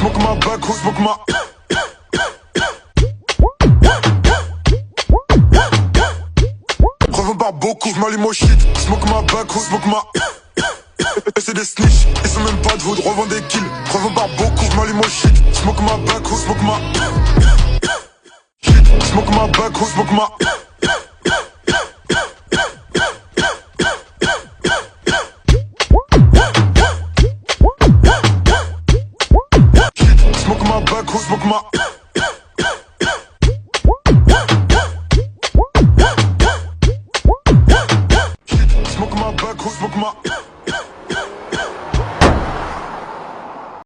smoke my back, who smoke my... Revends pas beaucoup, j'm'allume au shit. Smoke my back, who smoke my... C'est des snitch, ils sont même pas de vous, revends des kills. Revends pas beaucoup, j'm'allume au shit. Smoke my back, who smoke my... Smoke my back, who smoke my...